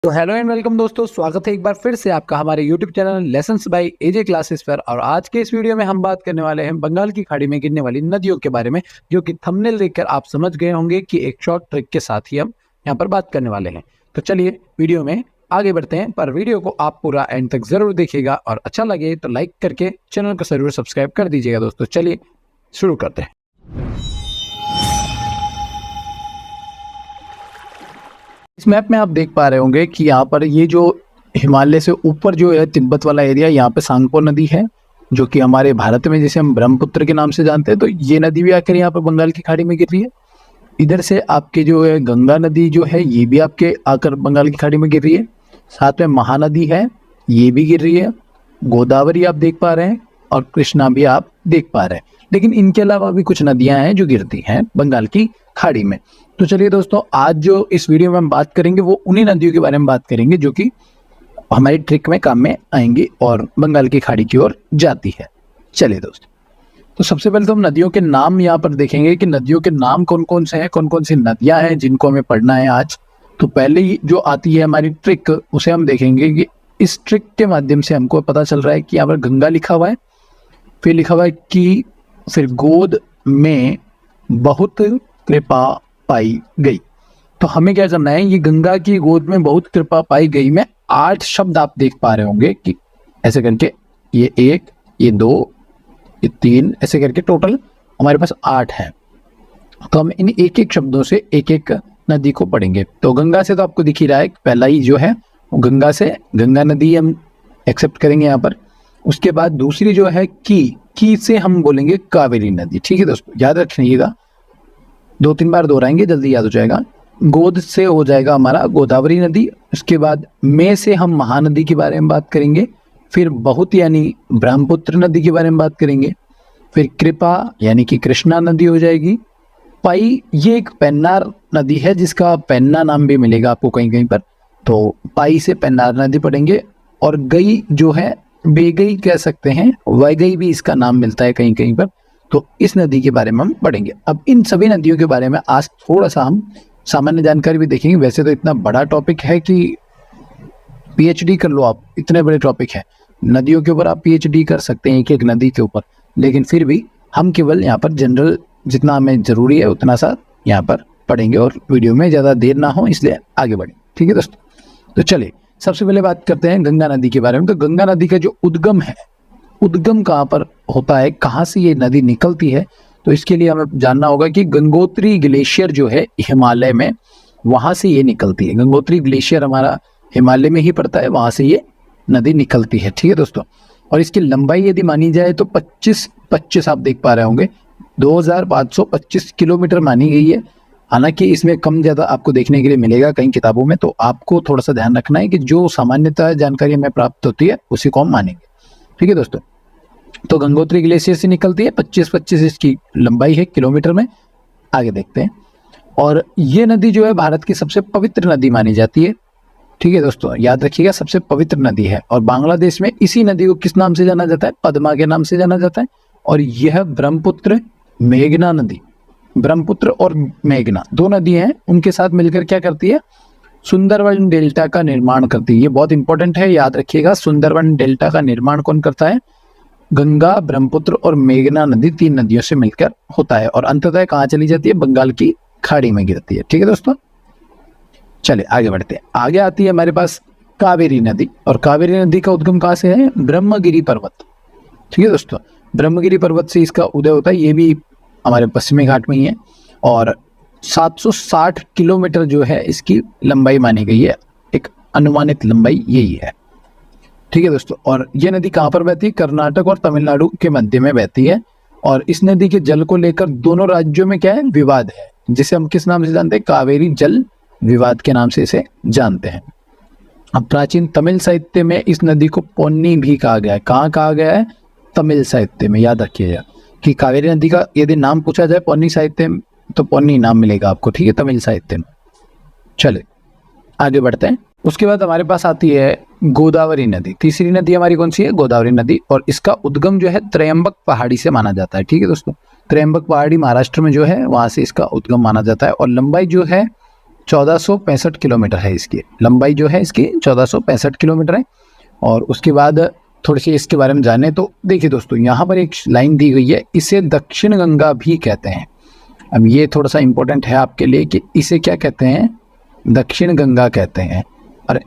तो hello and welcome दोस्तों, स्वागत है एक बार फिर से आपका हमारे YouTube channel lessons by AJ classes पर। और आज के इस वीडियो में हम बात करने वाले हैं बंगाल की खाड़ी में गिरने वाली नदियों के बारे में, जो कि थंबनेल देखकर आप समझ गए होंगे कि एक शॉर्ट ट्रिक के साथ ही हम यहाँ पर बात करने वाले हैं। तो चलिए वीडियो में आगे बढ़ते हैं, पर वीडियो को आप पूरा एंड तक जरूर देखिएगा और अच्छा लगे तो लाइक करके चैनल को जरूर सब्सक्राइब कर दीजिएगा। दोस्तों चलिए शुरू करते हैं। इस मैप में आप देख पा रहे होंगे कि यहाँ पर ये जो हिमालय से ऊपर जो है तिब्बत वाला एरिया, यहाँ पे सांगपो नदी है, जो कि हमारे भारत में जिसे हम ब्रह्मपुत्र के नाम से जानते हैं। तो ये नदी भी आकर यहाँ पर बंगाल की खाड़ी में गिर रही है। इधर से आपके जो है गंगा नदी जो है ये भी आपके आकर बंगाल की खाड़ी में गिर रही है। साथ में महानदी है, ये भी गिर रही है। गोदावरी आप देख पा रहे हैं और कृष्णा भी आप देख पा रहे हैं। लेकिन इनके अलावा भी कुछ नदियां हैं जो गिरती हैं बंगाल की खाड़ी में। तो चलिए दोस्तों, आज जो इस वीडियो में हम बात करेंगे वो उन्हीं नदियों के बारे में बात करेंगे जो कि हमारी ट्रिक में काम में आएंगी और बंगाल की खाड़ी की ओर जाती है। चलिए दोस्तों, तो सबसे पहले तो हम नदियों के नाम यहाँ पर देखेंगे कि नदियों के नाम कौन कौन से हैं, कौन कौन सी नदियां हैं जिनको हमें पढ़ना है आज। तो पहले ही जो आती है हमारी ट्रिक, उसे हम देखेंगे कि इस ट्रिक के माध्यम से हमको पता चल रहा है कि यहाँ पर गंगा लिखा हुआ है, फिर लिखा हुआ है कि फिर गोद में बहुत कृपा पाई गई। तो हमें क्या करना है, ये गंगा की गोद में बहुत कृपा पाई गई में 8 शब्द आप देख पा रहे होंगे कि ऐसे करके ये 1, ये 2, ये 3, ऐसे करके टोटल हमारे पास 8 है। तो हम इन एक एक शब्दों से एक एक नदी को पढ़ेंगे। तो गंगा से तो आपको दिख ही रहा है, पहला ही जो है गंगा से गंगा नदी हम एक्सेप्ट करेंगे यहाँ पर। उसके बाद दूसरी जो है की से हम बोलेंगे कावेरी नदी। ठीक है दोस्तों, याद रखिएगा, 2-3 बार दोहराएंगे, जल्दी याद हो जाएगा। गोद से हो जाएगा हमारा गोदावरी नदी। उसके बाद में से हम महानदी के बारे में बात करेंगे। फिर बहुत यानी ब्रह्मपुत्र नदी के बारे में बात करेंगे। फिर कृपा यानी कि कृष्णा नदी हो जाएगी। पाई ये एक पेन्नार नदी है जिसका पेन्ना नाम भी मिलेगा आपको कहीं कहीं पर। तो पाई से पेन्नार नदी पढ़ेंगे। और गई जो है बेगई कह सकते हैं, वैगई भी इसका नाम मिलता है कहीं कहीं पर। तो इस नदी के बारे में हम पढ़ेंगे। अब इन सभी नदियों के बारे में आज थोड़ा सा हम सामान्य जानकारी भी देखेंगे। वैसे तो इतना बड़ा टॉपिक है कि पीएचडी कर लो आप, इतने बड़े टॉपिक है नदियों के ऊपर, आप पीएचडी कर सकते हैं एक एक नदी के ऊपर। लेकिन फिर भी हम केवल यहाँ पर जनरल जितना हमें जरूरी है उतना सा यहाँ पर पढ़ेंगे और वीडियो में ज़्यादा देर ना हो इसलिए आगे बढ़ें। ठीक है दोस्तों, तो चलिए सबसे पहले बात करते हैं गंगा नदी के बारे में। तो गंगा नदी का जो उद्गम है, उद्गम कहाँ पर होता है, कहाँ से ये नदी निकलती है, तो इसके लिए हमें जानना होगा कि गंगोत्री ग्लेशियर जो है हिमालय में, वहां से ये निकलती है। गंगोत्री ग्लेशियर हमारा हिमालय में ही पड़ता है, वहां से ये नदी निकलती है। ठीक है दोस्तों, और इसकी लंबाई यदि मानी जाए तो 25 आप देख पा रहे होंगे 2525 किलोमीटर मानी गई है। हालांकि इसमें कम ज़्यादा आपको देखने के लिए मिलेगा कई किताबों में, तो आपको थोड़ा सा ध्यान रखना है कि जो सामान्यतः जानकारी हमें प्राप्त होती है उसी को हम मानेंगे। ठीक है दोस्तों, तो गंगोत्री ग्लेशियर से निकलती है, 25 इसकी लंबाई है किलोमीटर में। आगे देखते हैं। और ये नदी जो है भारत की सबसे पवित्र नदी मानी जाती है। ठीक है दोस्तों, याद रखिएगा सबसे पवित्र नदी है। और बांग्लादेश में इसी नदी को किस नाम से जाना जाता है, पद्मा के नाम से जाना जाता है। और यह ब्रह्मपुत्र मेघना नदी, ब्रह्मपुत्र और मेघना दो नदी हैं, उनके साथ मिलकर क्या करती है, सुंदरवन डेल्टा का निर्माण करती है। ये बहुत इंपॉर्टेंट है, याद रखिएगा। सुंदरवन डेल्टा का निर्माण कौन करता है, गंगा, ब्रह्मपुत्र और मेघना नदी, 3 नदियों से मिलकर होता है। और अंततः कहाँ चली जाती है, बंगाल की खाड़ी में गिरती है। ठीक है दोस्तों, चलिए आगे बढ़ते हैं। आगे आती है हमारे पास कावेरी नदी। और कावेरी नदी का उद्गम कहाँ से है, ब्रह्मगिरी पर्वत। ठीक है दोस्तों, ब्रह्मगिरी पर्वत से इसका उदय होता है। ये भी हमारे पश्चिमी घाट में ही है। और 760 किलोमीटर जो है इसकी लंबाई मानी गई है, एक अनुमानित लंबाई यही है। ठीक है दोस्तों, और ये नदी कहाँ पर बहती है, कर्नाटक और तमिलनाडु के मध्य में बहती है। और इस नदी के जल को लेकर दोनों राज्यों में क्या है, विवाद है, जिसे हम किस नाम से जानते हैं, कावेरी जल विवाद के नाम से इसे जानते हैं। अब प्राचीन तमिल साहित्य में इस नदी को पोन्नी भी कहा गया है। कहाँ कहा गया है, तमिल साहित्य में। याद रखिएगा कि कावेरी नदी का यदि नाम पूछा जाए पोन्नी साहित्य में तो पोन्नी नाम मिलेगा आपको। ठीक है, तमिल साहित्य में। चले आगे बढ़ते हैं। उसके बाद हमारे पास आती है गोदावरी नदी। तीसरी नदी हमारी कौन सी है, गोदावरी नदी। और इसका उद्गम जो है त्रयंबक पहाड़ी से माना जाता है। ठीक है दोस्तों, त्रयंबक पहाड़ी महाराष्ट्र में जो है वहां से इसका उद्गम माना जाता है। और लंबाई जो है 1465 किलोमीटर है इसकी लंबाई, जो है इसकी 1465 किलोमीटर है। और उसके बाद थोड़ी सी इसके बारे में जाने तो देखिए दोस्तों, यहाँ पर एक लाइन दी गई है, इसे दक्षिण गंगा भी कहते हैं। अब ये थोड़ा सा इंपॉर्टेंट है आपके लिए कि इसे क्या कहते हैं, दक्षिण गंगा कहते हैं। और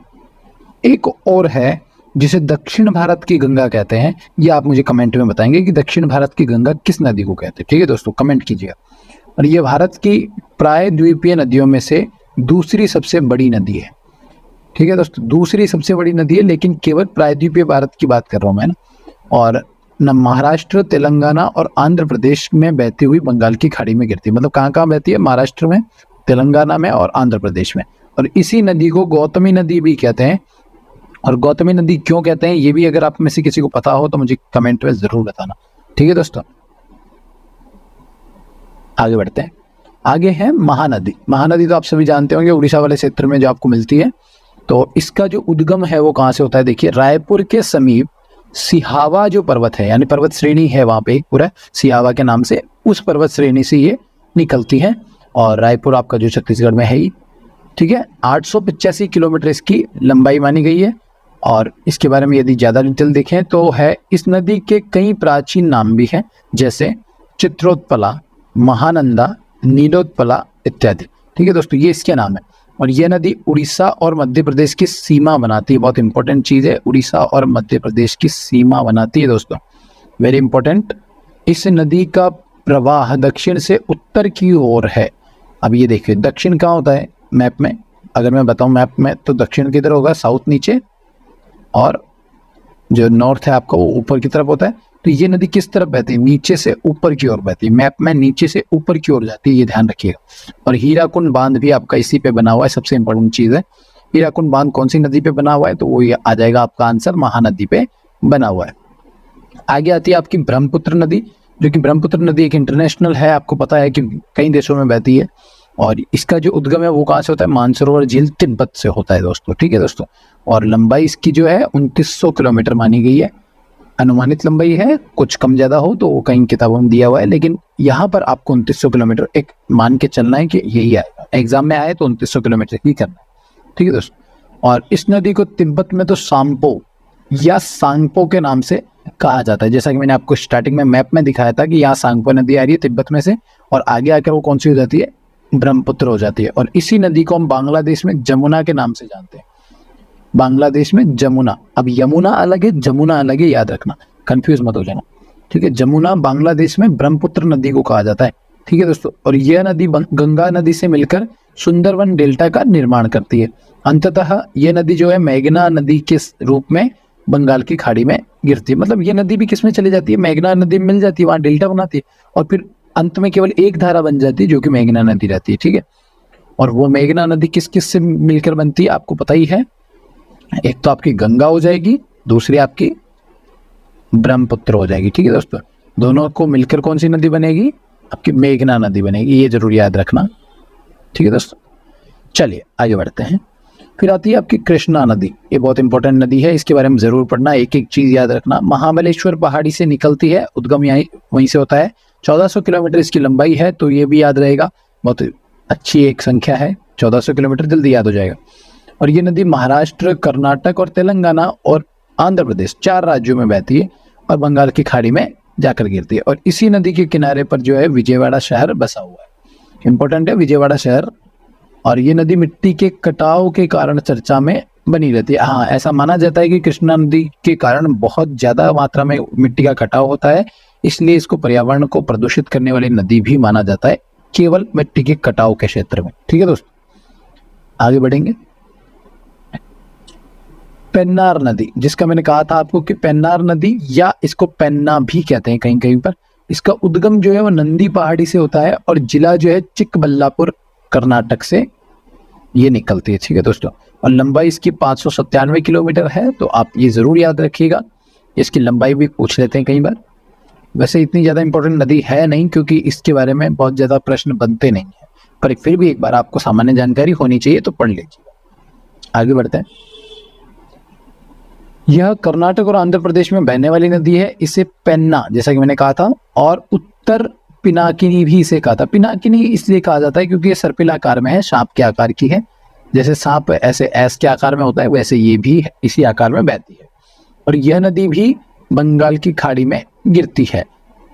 एक और है जिसे दक्षिण भारत की गंगा कहते हैं, ये आप मुझे कमेंट में बताएंगे कि दक्षिण भारत की गंगा किस नदी को कहते हैं। ठीक है दोस्तों, कमेंट कीजिएगा। और ये भारत की प्रायद्वीपीय नदियों में से दूसरी सबसे बड़ी नदी है। ठीक है दोस्तों, दूसरी सबसे बड़ी नदी है, लेकिन केवल प्रायद्वीपीय भारत की बात कर रहा हूँ मैं ना। और न महाराष्ट्र, तेलंगाना और आंध्र प्रदेश में बहती हुई बंगाल की खाड़ी में गिरती है। मतलब कहाँ कहाँ बहती है, महाराष्ट्र में, तेलंगाना में और आंध्र प्रदेश में। और इसी नदी को गौतमी नदी भी कहते हैं। और गौतमी नदी क्यों कहते हैं, ये भी अगर आप में से किसी को पता हो तो मुझे कमेंट में जरूर बताना। ठीक है दोस्तों, आगे बढ़ते हैं। आगे है महानदी। महानदी तो आप सभी जानते होंगे, उड़ीसा वाले क्षेत्र में जो आपको मिलती है। तो इसका जो उद्गम है वो कहाँ से होता है, देखिए रायपुर के समीप सिहावा जो पर्वत है, यानी पर्वत श्रेणी है वहां पे एक पूरा सिहावा के नाम से, उस पर्वत श्रेणी से ये निकलती है। और रायपुर आपका जो छत्तीसगढ़ में है ही। ठीक है, 885 किलोमीटर इसकी लंबाई मानी गई है। और इसके बारे में यदि ज़्यादा डिटेल देखें तो है, इस नदी के कई प्राचीन नाम भी हैं, जैसे चित्रोत्पला, महानंदा, नीलोत्पला इत्यादि। ठीक है दोस्तों, ये इसके नाम है। और ये नदी उड़ीसा और मध्य प्रदेश की सीमा बनाती है। बहुत इंपॉर्टेंट चीज़ है, उड़ीसा और मध्य प्रदेश की सीमा बनाती है दोस्तों, वेरी इंपॉर्टेंट। इस नदी का प्रवाह दक्षिण से उत्तर की ओर है। अब ये देखिए दक्षिण कहाँ होता है मैप में, अगर मैं बताऊं मैप में तो दक्षिण किधर होगा, साउथ नीचे, और जो नॉर्थ है आपका वो ऊपर की तरफ होता है। तो ये नदी किस तरफ बहती है, नीचे से ऊपर की ओर बहती है। मैप में नीचे से ऊपर की ओर जाती है, ये ध्यान रखिएगा। और हीराकुंड बांध भी आपका इसी पे बना हुआ है, सबसे इंपॉर्टेंट चीज है। हीराकुंड बांध कौन सी नदी पे बना हुआ है, तो वो ये आ जाएगा आपका आंसर, महानदी पे बना हुआ है। आगे आती है आपकी ब्रह्मपुत्र नदी, जो कि ब्रह्मपुत्र नदी एक इंटरनेशनल है, आपको पता है कि कई देशों में बहती है। और इसका जो उद्गम है वो कहाँ से होता है, मानसरोवर झील तिब्बत से होता है दोस्तों। ठीक है दोस्तों, और लंबाई इसकी जो है 2900 किलोमीटर मानी गई है। अनुमानित लंबाई है, कुछ कम ज्यादा हो तो कई किताबों में दिया हुआ है, लेकिन यहाँ पर आपको 2900 किलोमीटर एक मान के चलना है कि यही आएगा। एग्जाम में आए तो 2900 किलोमीटर ही करना है। ठीक है दोस्तों, और इस नदी को तिब्बत में तो सांपो या सांगपो के नाम से कहा जाता है। जैसा कि मैंने आपको स्टार्टिंग में मैप में दिखाया था कि यहाँ सांगपो नदी आ रही है तिब्बत में से, और आगे आकर वो कौन सी हो जाती है, ब्रह्मपुत्र हो जाती है। और इसी नदी को हम बांग्लादेश में जमुना के नाम से जानते हैं। बांग्लादेश में जमुना, अब यमुना अलग है, जमुना अलग है, याद रखना, कंफ्यूज मत हो जाना। ठीक है, जमुना बांग्लादेश में ब्रह्मपुत्र नदी को कहा जाता है। ठीक है दोस्तों, और यह नदी गंगा नदी से मिलकर सुंदरवन डेल्टा का निर्माण करती है। अंततः यह नदी जो है मेघना नदी के रूप में बंगाल की खाड़ी में गिरती है। मतलब यह नदी भी किस में चली जाती है, मेघना नदी में मिल जाती है, वहां डेल्टा बनाती है, और फिर अंत में केवल एक धारा बन जाती है जो कि मेघना नदी रहती है। ठीक है, और वो मेघना नदी किस किस से मिलकर बनती है आपको पता ही है, एक तो आपकी गंगा हो जाएगी, दूसरी आपकी ब्रह्मपुत्र हो जाएगी। ठीक है दोस्तों, दोनों को मिलकर कौन सी नदी बनेगी, आपकी मेघना नदी बनेगी, ये जरूर याद रखना। ठीक है दोस्तों, चलिए आगे बढ़ते हैं। फिर आती है आपकी कृष्णा नदी, ये बहुत इंपॉर्टेंट नदी है, इसके बारे में जरूर पढ़ना, एक एक चीज याद रखना। महाबलेश्वर पहाड़ी से निकलती है, उद्गम यहीं वहीं से होता है। 1400 किलोमीटर इसकी लंबाई है, तो ये भी याद रहेगा, बहुत अच्छी एक संख्या है, 1400 किलोमीटर जल्दी याद हो जाएगा। और ये नदी महाराष्ट्र, कर्नाटक और तेलंगाना और आंध्र प्रदेश 4 राज्यों में बहती है और बंगाल की खाड़ी में जाकर गिरती है। और इसी नदी के किनारे पर जो है विजयवाड़ा शहर बसा हुआ है, इंपॉर्टेंट है विजयवाड़ा शहर। और ये नदी मिट्टी के कटाव के कारण चर्चा में बनी रहती है। हाँ, ऐसा माना जाता है कि कृष्णा नदी के कारण बहुत ज्यादा मात्रा में मिट्टी का कटाव होता है, इसलिए इसको पर्यावरण को प्रदूषित करने वाली नदी भी माना जाता है, केवल मिट्टी के कटाव के क्षेत्र में। ठीक है दोस्तों, आगे बढ़ेंगे। पेन्नार नदी, जिसका मैंने कहा था आपको कि पेन्नार नदी या इसको पेन्ना भी कहते हैं कहीं कहीं पर, इसका उद्गम जो है वो नंदी पहाड़ी से होता है और जिला जो है चिकबल्लापुर कर्नाटक से ये निकलती है। ठीक है दोस्तों, और लंबाई इसकी 597 किलोमीटर है, तो आप ये जरूर याद रखिएगा। इसकी लंबाई भी पूछ लेते हैं कई बार, वैसे इतनी ज्यादा इंपॉर्टेंट नदी है नहीं क्योंकि इसके बारे में बहुत ज्यादा प्रश्न बनते नहीं है, पर फिर भी एक बार आपको सामान्य जानकारी होनी चाहिए तो पढ़ लीजिएगा। आगे बढ़ते हैं। यह कर्नाटक और आंध्र प्रदेश में बहने वाली नदी है, इसे पेन्ना जैसा कि मैंने कहा था, और उत्तर पिनाकिनी भी इसे कहा था। पिनाकिनी इसलिए कहा जाता है क्योंकि ये सर्पिल आकार में है, सांप के आकार की है। जैसे सांप ऐसे एस के आकार में होता है, वैसे ये भी इसी आकार में बहती है। और यह नदी भी बंगाल की खाड़ी में गिरती है।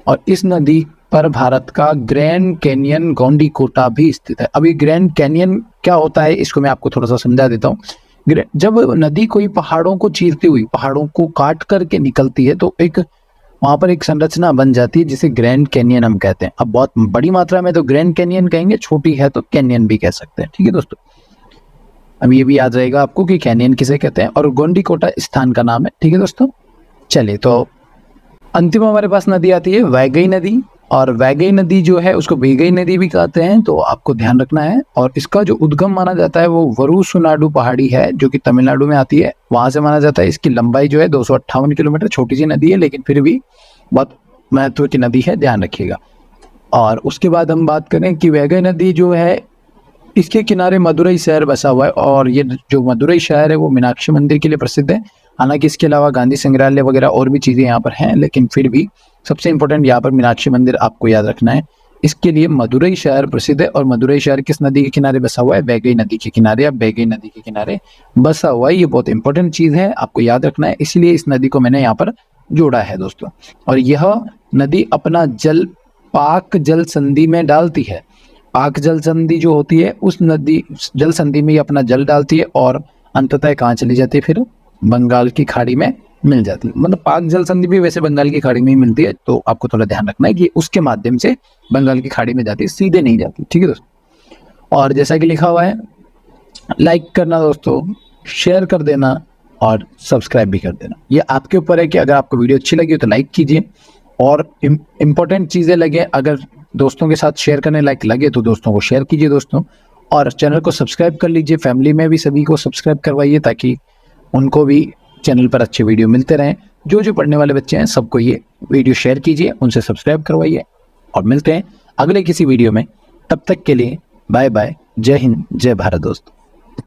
और इस नदी पर भारत का ग्रैंड कैनियन गौंडीकोटा भी स्थित है। अभी ग्रैंड कैनियन क्या होता है इसको मैं आपको थोड़ा सा समझा देता हूँ। जब नदी कोई पहाड़ों को चीरती हुई, पहाड़ों को काट करके निकलती है, तो एक वहां पर एक संरचना बन जाती है जिसे ग्रैंड कैनियन हम कहते हैं। अब बहुत बड़ी मात्रा में तो ग्रैंड कैनियन कहेंगे, छोटी है तो कैनियन भी कह सकते हैं। ठीक है दोस्तों, अब ये भी याद रहेगा आपको कि कैनियन किसे कहते हैं और गौंडीकोटा स्थान का नाम है। ठीक है दोस्तों, चलिए तो अंतिम हमारे पास नदी आती है वैगई नदी। और वैगई नदी जो है उसको वेगई नदी भी कहते हैं, तो आपको ध्यान रखना है। और इसका जो उद्गम माना जाता है वो वरुसुनाडु पहाड़ी है जो कि तमिलनाडु में आती है, वहां से माना जाता है। इसकी लंबाई जो है 258 किलोमीटर, छोटी सी नदी है लेकिन फिर भी बहुत महत्व की नदी है, ध्यान रखिएगा। और उसके बाद हम बात करें कि वैगई नदी जो है इसके किनारे मदुरई शहर बसा हुआ है। और ये जो मदुरई शहर है वो मीनाक्षी मंदिर के लिए प्रसिद्ध है। हालांकि इसके अलावा गांधी संग्रहालय वगैरह और भी चीजें यहाँ पर हैं, लेकिन फिर भी सबसे इंपॉर्टेंट यहाँ पर मीनाक्षी मंदिर आपको याद रखना है। इसके लिए मदुरई शहर प्रसिद्ध है। और मदुरई शहर किस नदी के किनारे बसा हुआ है? वैगई नदी के किनारे या वैगई नदी के किनारे बसा हुआ है। ये बहुत इंपॉर्टेंट चीज है, आपको याद रखना है, इसलिए इस नदी को मैंने यहाँ पर जोड़ा है दोस्तों। और यह नदी अपना जल पाक जल संधि में डालती है। पाक जल संधि जो होती है उस नदी जल संधि में ही अपना जल डालती है और अंततः कहाँ चली जाती है? फिर बंगाल की खाड़ी में मिल जाती है। मतलब पाक जल संधि भी वैसे बंगाल की खाड़ी में ही मिलती है, तो आपको थोड़ा ध्यान रखना है कि उसके माध्यम से बंगाल की खाड़ी में जाती है, सीधे नहीं जाती। ठीक है दोस्तों, और जैसा कि लिखा हुआ है, लाइक करना दोस्तों, शेयर कर देना और सब्सक्राइब भी कर देना। ये आपके ऊपर है कि अगर आपको वीडियो अच्छी लगी हो तो लाइक कीजिए, और इम्पोर्टेंट चीजें लगे, अगर दोस्तों के साथ शेयर करने लायक लगे तो दोस्तों को शेयर कीजिए दोस्तों, और चैनल को सब्सक्राइब कर लीजिए। फैमिली में भी सभी को सब्सक्राइब करवाइए ताकि उनको भी चैनल पर अच्छे वीडियो मिलते रहें। जो पढ़ने वाले बच्चे हैं सबको ये वीडियो शेयर कीजिए, उनसे सब्सक्राइब करवाइए, और मिलते हैं अगले किसी वीडियो में। तब तक के लिए बाय बाय, जय हिंद, जय भारत दोस्तों।